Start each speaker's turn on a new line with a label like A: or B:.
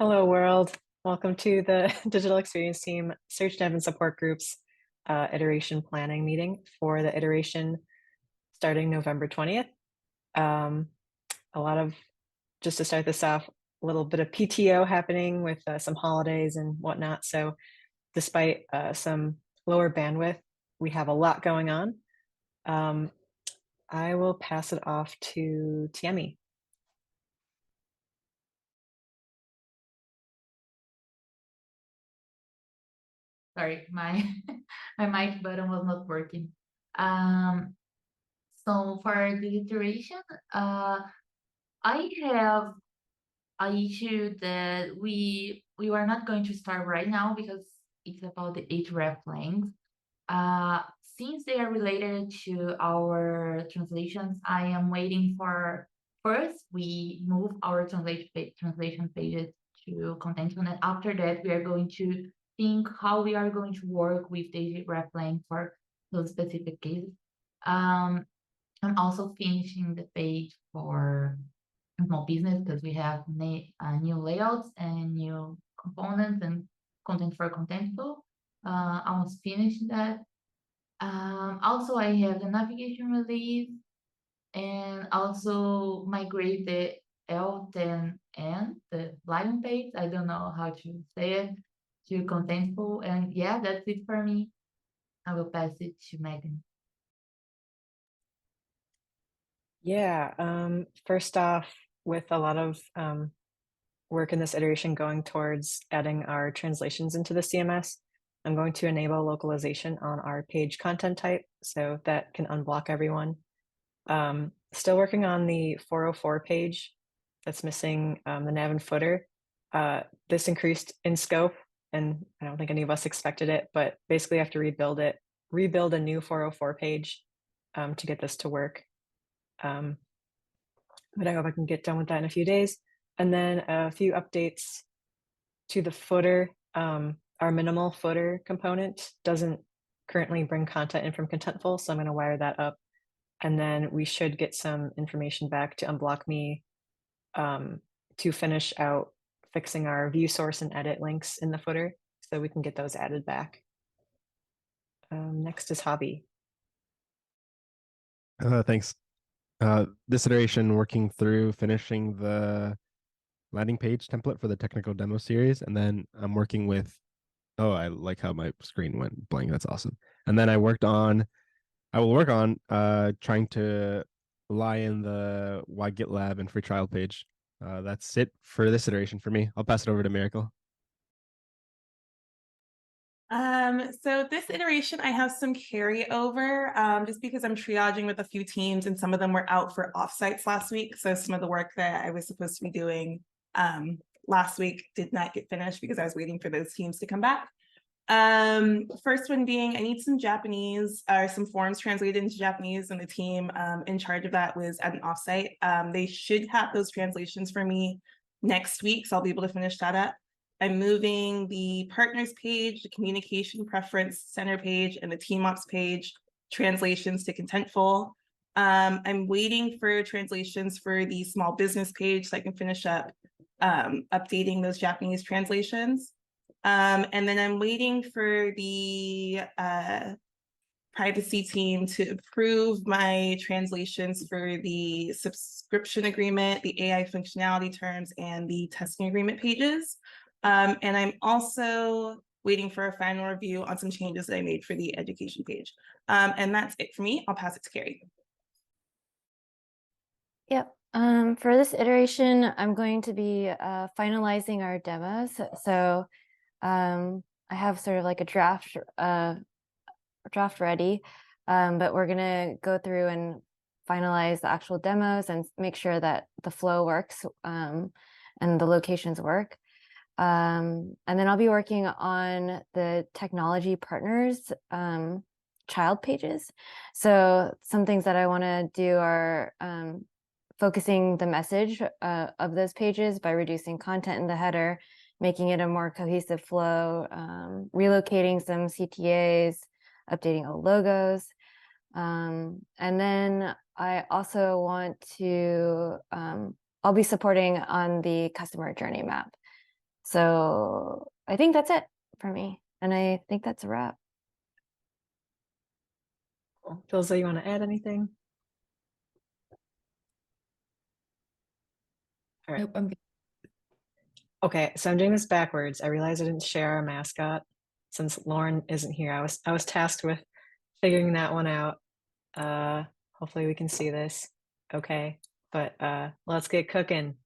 A: Hello, world. Welcome to the Digital Experience Team Search Dev and Support Group's iteration planning meeting for the iteration starting November 20th. A lot of, just to start this off, a little bit of PTO happening with some holidays and whatnot. So despite some lower bandwidth, we have a lot going on. I will pass it off to Tammy.
B: Sorry, my my mic button was not working. Um, so for the iteration, I have an issue that we were not going to start right now because it's about the href length. Since they are related to our translations, I am waiting for first we move our translation pages to Contentful, and after that we are going to think how we are going to work with the ref length for those specific cases. I'm also finishing the page for small business because we have new layouts and new components and content for Contentful. I almost finished that. Also, I have the navigation release and also migrate the L10N, the Lion page. I don't know how to say it, to Contentful. And yeah, that's it for me. I will pass it to Megan.
A: Yeah, first off, with a lot of work in this iteration going towards adding our translations into the CMS, I'm going to enable localization on our page content type so that can unblock everyone. Still working on the 404 page that's missing the nav and footer. This increased in scope, and I don't think any of us expected it, but basically I have to rebuild a new 404 page to get this to work. But I hope I can get done with that in a few days. And then a few updates to the footer. Our minimal footer component doesn't currently bring content in from Contentful, so I'm going to wire that up. And then we should get some information back to unblock me to finish out fixing our view source and edit links in the footer so we can get those added back. Next is Hobby.
C: Thanks. This iteration, working through finishing the landing page template for the technical demo series, and then I'm working with, oh, I like how my screen went blank. That's awesome. And then I will work on trying to lie in the why GitLab and free trial page. That's it for this iteration for me. I'll pass it over to Miracle.
D: So this iteration, I have some carryover just because I'm triaging with a few teams and some of them were out for offsites last week. So some of the work that I was supposed to be doing last week did not get finished because I was waiting for those teams to come back. First one being, I need some Japanese or some forms translated into Japanese, and the team in charge of that was at an offsite. They should have those translations for me next week, so I'll be able to finish that up. I'm moving the partners page, the communication preference center page, and the team ops page translations to Contentful. I'm waiting for translations for the small business page so I can finish up updating those Japanese translations. And then I'm waiting for the privacy team to approve my translations for the subscription agreement, the AI functionality terms, and the testing agreement pages. And I'm also waiting for a final review on some changes that I made for the education page. And that's it for me. I'll pass it to Carrie.
E: Yep. For this iteration, I'm going to be finalizing our demos. So I have sort of like a draft ready, but we're gonna go through and finalize the actual demos and make sure that the flow works and the locations work. And then I'll be working on the technology partners child pages. So some things that I want to do are focusing the message of those pages by reducing content in the header, making it a more cohesive flow, relocating some CTAs, updating all logos. And then I also want to, I'll be supporting on the customer journey map. So I think that's it for me. And I think that's a wrap.
A: Cool. Philza, you want to add anything? All right.
F: Nope, I'm good.
A: Okay, so I'm doing this backwards. I realized I didn't share our mascot since Lauren isn't here. I was tasked with figuring that one out. Hopefully we can see this. Okay, but let's get cooking.